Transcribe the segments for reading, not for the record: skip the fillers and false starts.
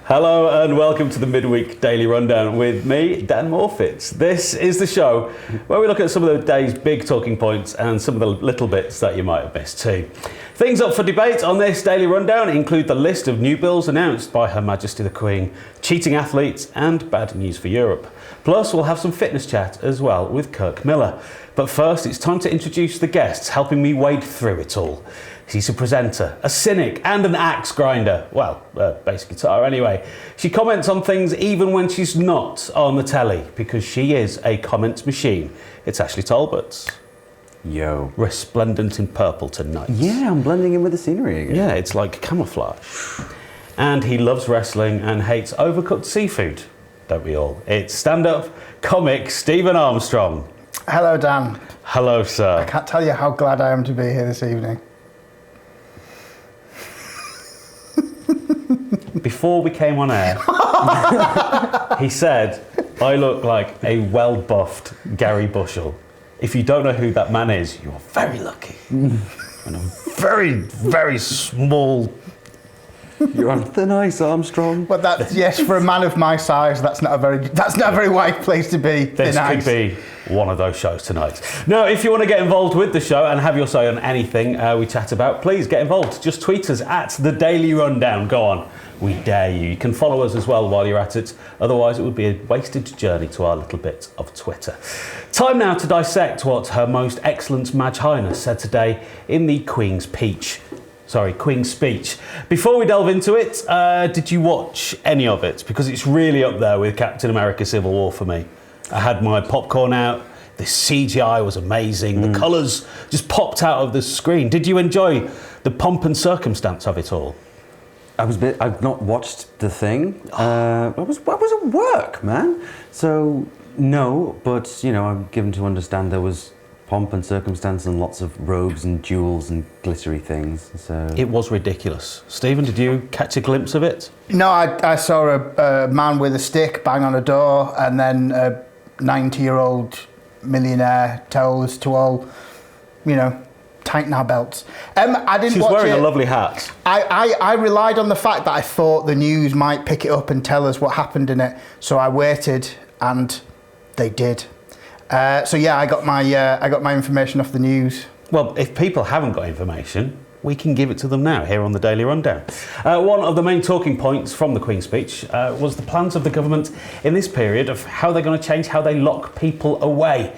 Hello and welcome to the Midweek Daily Rundown with me, Dan Morfitt. This is the show where we look at some of the day's big talking points and some of the little bits that you might have missed too. Things up for debate on this Daily Rundown include the list of new bills announced by Her Majesty the Queen, cheating athletes and bad news for Europe. Plus we'll have some fitness chat as well with Kirk Miller. But first it's time to introduce the guests helping me wade through it all. She's a presenter, a cynic and an axe grinder. Well, bass guitar anyway. She comments on things even when she's not on the telly because she is a comments machine. It's Ashleigh Talbot. Yo. Resplendent in purple tonight. Yeah, I'm blending in with the scenery again. Yeah, it's like camouflage. And he loves wrestling and hates overcooked seafood. Don't we all? It's stand-up comic Stephen Armstrong. Hello, Dan. Hello, sir. I can't tell you how glad I am to be here this evening. Before we came on air, he said, I look like a well-buffed Gary Bushell. If you don't know who that man is, you're very lucky. And a very, very small... You're on thin ice, Armstrong. But that's, yes, for a man of my size, that's not a very wide place to be. This could be one of those shows tonight. Now, if you want to get involved with the show and have your say on anything we chat about, please get involved. Just tweet us at The Daily Rundown. Go on. We dare you. You can follow us as well while you're at it. Otherwise, it would be a wasted journey to our little bit of Twitter. Time now to dissect what Her Most Excellent Maj Highness said today in the Queen's Speech. Before we delve into it, did you watch any of it? Because it's really up there with Captain America Civil War for me. I had my popcorn out. The CGI was amazing. The colours just popped out of the screen. Did you enjoy the pomp and circumstance of it all? I've not watched the thing. I was at work, man. So no, but you know, I'm given to understand there was pomp and circumstance and lots of robes and jewels and glittery things. So it was ridiculous. Stephen, did you catch a glimpse of it? No, I saw a man with a stick bang on a door, and then a 90-year-old millionaire tell us to all, tighten our belts. I didn't. She was watch wearing it. a lovely hat. I relied on the fact that I thought the news might pick it up and tell us what happened in it, so I waited, and they did. So yeah, I got my information off the news. Well, if people haven't got information, we can give it to them now here on the Daily Rundown. One of the main talking points from the Queen's speech was the plans of the government in this period of how they're going to change how they lock people away.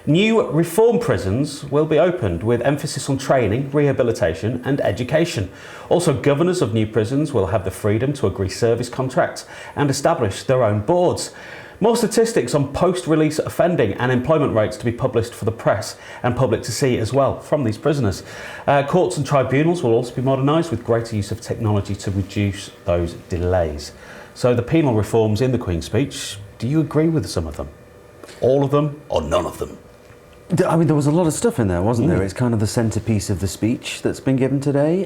New reform prisons will be opened with emphasis on training, rehabilitation and education. Also, governors of new prisons will have the freedom to agree service contracts and establish their own boards. More statistics on post-release offending and employment rates to be published for the press and public to see as well from these prisoners. Courts and tribunals will also be modernised with greater use of technology to reduce those delays. So the penal reforms in the Queen's speech, do you agree with some of them? All of them or none of them? I mean, there was a lot of stuff in there, wasn't there? It's kind of the centrepiece of the speech that's been given today.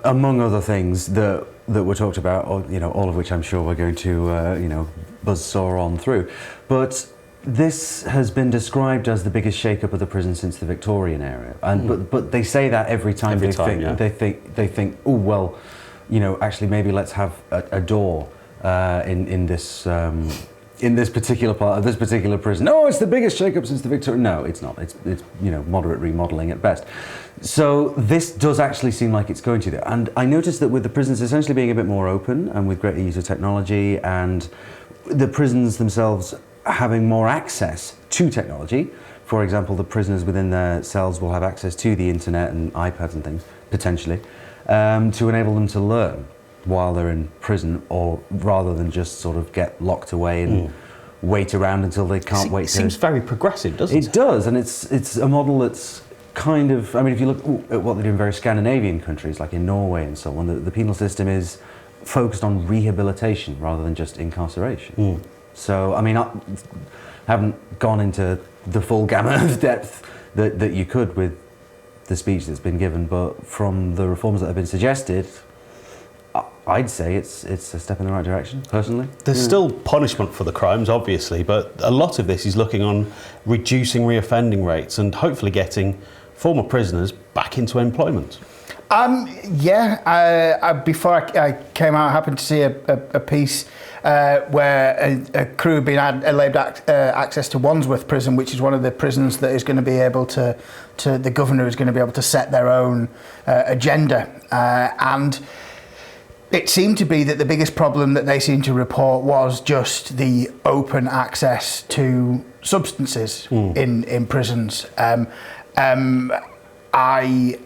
Among other things that were talked about, or, all of which I'm sure we're going to, buzzsaw on through. But this has been described as the biggest shake-up of the prison since the Victorian era, and but they say that every time they think, oh well, actually maybe let's have a door in this particular part of this particular prison. Oh, it's the biggest shake-up since the Victorian. No, it's not. It's moderate remodelling at best. So this does actually seem like it's going to do. And I noticed that with the prisons essentially being a bit more open and with greater use of technology and the prisons themselves having more access to technology. For example, the prisoners within their cells will have access to the internet and iPads and things, potentially, to enable them to learn while they're in prison, or rather than just sort of get locked away and wait around until they can't wait. It seems very progressive, doesn't it? It does, and it's a model that's kind of, I mean, if you look at what they do in various Scandinavian countries, like in Norway and so on, the penal system is focused on rehabilitation rather than just incarceration. So, I mean, I haven't gone into the full gamut of depth that you could with the speech that's been given, but from the reforms that have been suggested, I'd say it's a step in the right direction, personally. There's still punishment for the crimes, obviously, but a lot of this is looking on reducing reoffending rates and hopefully getting former prisoners back into employment. Before I came out, I happened to see a piece where a crew had been allowed access to Wandsworth Prison, which is one of the prisons that is going to be able to the governor is going to be able to set their own agenda. And it seemed to be that the biggest problem that they seemed to report was just the open access to substances in prisons. I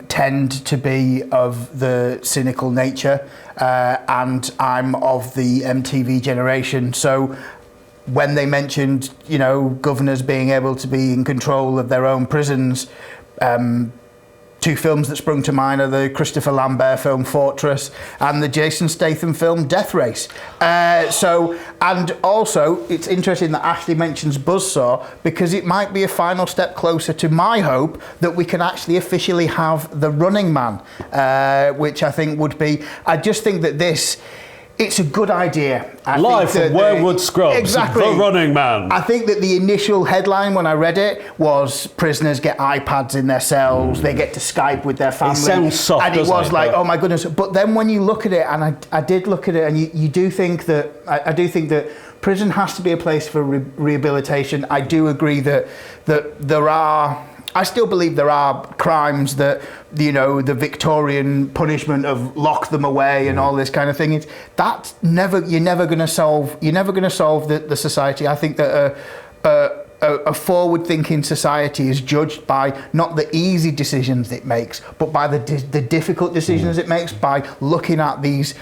tend to be of the cynical nature, and I'm of the MTV generation. So when they mentioned, governors being able to be in control of their own prisons, two films that sprung to mind are the Christopher Lambert film Fortress and the Jason Statham film Death Race. And also, it's interesting that Ashleigh mentions Buzzsaw, because it might be a final step closer to my hope that we can actually officially have The Running Man, which I think would be... I just think that it's a good idea. Live from Werewood Scrubs, exactly. The Running Man. I think that the initial headline when I read it was prisoners get iPads in their cells, they get to Skype with their family. It sounds soft, and it was like, oh my goodness. But then when you look at it, and I did look at it, and you do think that, I do think that prison has to be a place for rehabilitation. I do agree that there are... I still believe there are crimes that, the Victorian punishment of lock them away and all this kind of thing. You're never going to solve the society. I think that a forward-thinking society is judged by not the easy decisions it makes, but by the difficult decisions it makes, by looking at these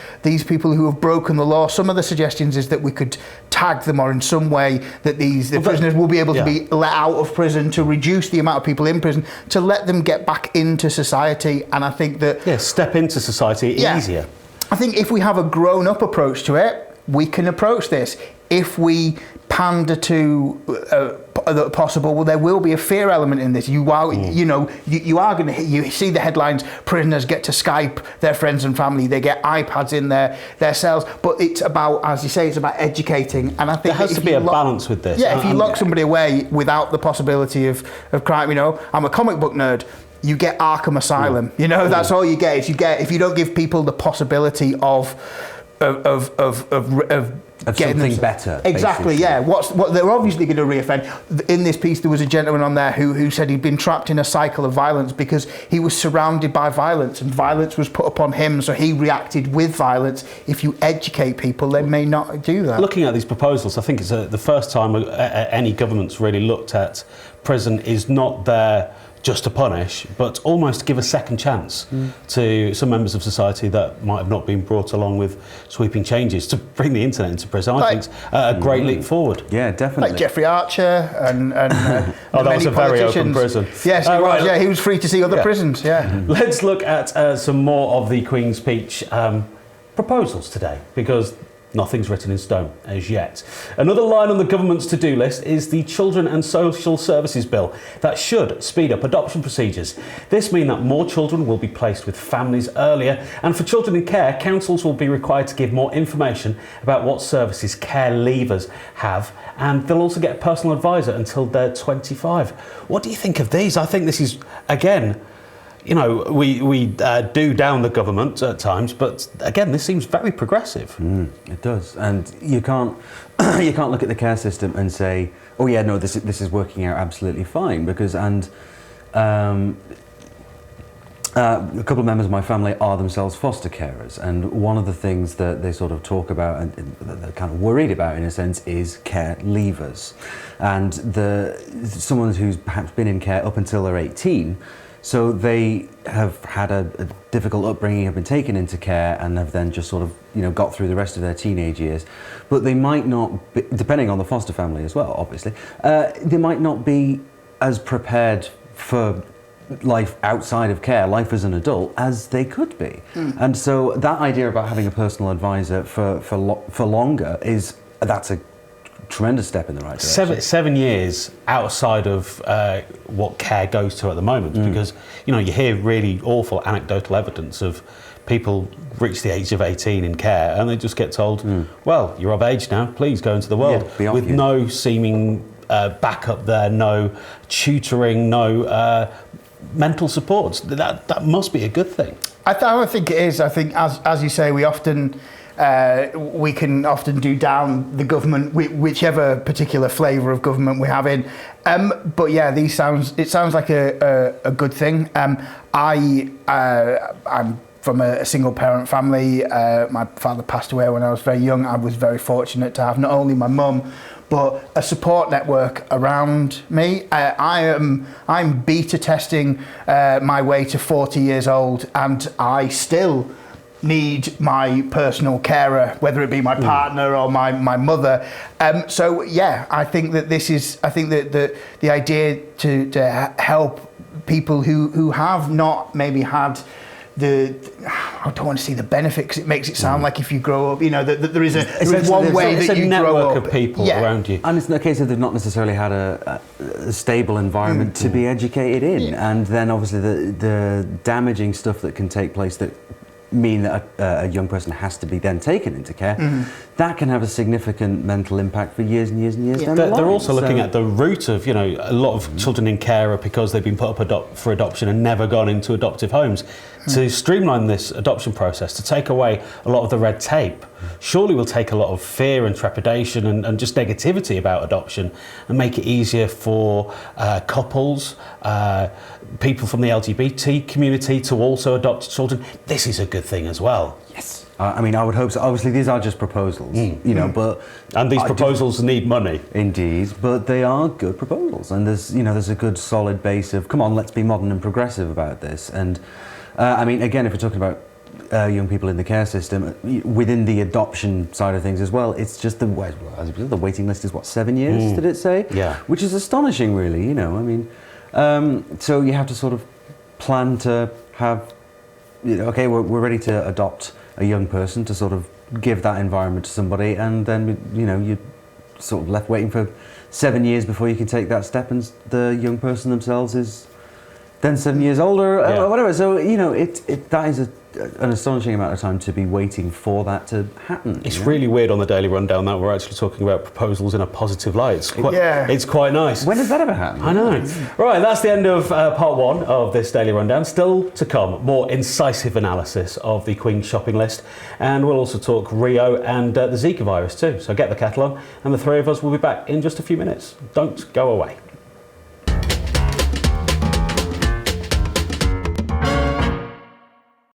people who have broken the law. Some of the suggestions is that we could tag them, or in some way that the prisoners will be able to be let out of prison, to reduce the amount of people in prison, to let them get back into society. And I think that... step into society easier. I think if we have a grown-up approach to it, we can approach this. If we pander to the possible, well, there will be a fear element in this. You are going to... You see the headlines, prisoners get to Skype their friends and family, they get iPads in their cells, but it's about, as you say, it's about educating. And I think there has to be a balance with this. Yeah, if you lock somebody away without the possibility of crime, I'm a comic book nerd, you get Arkham Asylum. That's all you get. If you don't give people the possibility of something better. Exactly, basically. What they're obviously going to reoffend. In this piece, there was a gentleman on there who said he'd been trapped in a cycle of violence because he was surrounded by violence, and violence was put upon him, so he reacted with violence. If you educate people, they may not do that. Looking at these proposals, I think it's the first time any government's really looked at prison is not there just to punish, but almost give a second chance to some members of society that might have not been brought along with sweeping changes. To bring the internet into prison, I think, is a great leap forward. Yeah, definitely. Like Jeffrey Archer and that was a very open prison. Yes, he was. Yeah, he was free to see other prisons. Yeah. Let's look at some more of the Queen's Speech proposals today, because nothing's written in stone as yet. Another line on the government's to-do list is the Children and Social Services Bill that should speed up adoption procedures. This means that more children will be placed with families earlier, and for children in care, councils will be required to give more information about what services care leavers have, and they'll also get a personal advisor until they're 25. What do you think of these? I think this is, again, we do down the government at times, but again, this seems very progressive. It does, and you can't look at the care system and say, oh yeah, no, this is working out absolutely fine, because a couple of members of my family are themselves foster carers, and one of the things that they sort of talk about and that they're kind of worried about, in a sense, is care leavers, and someone who's perhaps been in care up until they're 18. So they have had a difficult upbringing, have been taken into care, and have then just sort of, got through the rest of their teenage years. But they might not be, depending on the foster family as well, obviously, they might not be as prepared for life outside of care, life as an adult, as they could be. And so that idea about having a personal advisor for longer that's a tremendous step in the right direction. 7 years outside of what care goes to at the moment, because you hear really awful anecdotal evidence of people reach the age of 18 in care and they just get told, well, you're of age now, please go into the world, with no seeming backup there, no tutoring, no mental support. That must be a good thing. I think it is. I think, as you say, we can often do down the government, whichever particular flavour of government we have in. But yeah, it sounds like a good thing. I'm from a single parent family. My father passed away when I was very young. I was very fortunate to have not only my mum, but a support network around me. I'm beta testing my way to 40 years old, and I still need my personal carer, whether it be my partner or my mother. So yeah, I think that the idea to help people who have not maybe had I don't want to say the benefit, because it makes it sound like if you grow up, that there is one way that you grow up. It's a network of people around you. And it's a case of they've not necessarily had a stable environment to be educated in. Yeah. And then obviously the damaging stuff that can take place that mean that a young person has to be then taken into care, that can have a significant mental impact for years and years and years down the line. They're also looking at the root of, a lot of children in care are because they've been put up for adoption and never gone into adoptive homes. To streamline this adoption process, to take away a lot of the red tape, surely will take a lot of fear and trepidation and just negativity about adoption, and make it easier for couples, people from the LGBT community to also adopt children. This is a good thing as well. Yes. I would hope so. Obviously, these are just proposals, but... And these proposals need money. Indeed, but they are good proposals. And there's a good solid base of, come on, let's be modern and progressive about this. And again, if we're talking about young people in the care system, within the adoption side of things as well, it's just the waiting list is 7 years, did it say? Yeah. Which is astonishing, really, so you have to sort of plan to have, okay, we're ready to adopt a young person, to sort of give that environment to somebody, and then, you're sort of left waiting for 7 years before you can take that step, and the young person themselves is then 7 years older, or whatever. So, that is an astonishing amount of time to be waiting for that to happen. It's really weird on the Daily Rundown that we're actually talking about proposals in a positive light. It's quite nice. When does that ever happen? I know. Right, that's the end of part one of this Daily Rundown. Still to come, more incisive analysis of the Queen's shopping list, and we'll also talk Rio and the Zika virus too. So get the kettle on, and the three of us will be back in just a few minutes. Don't go away.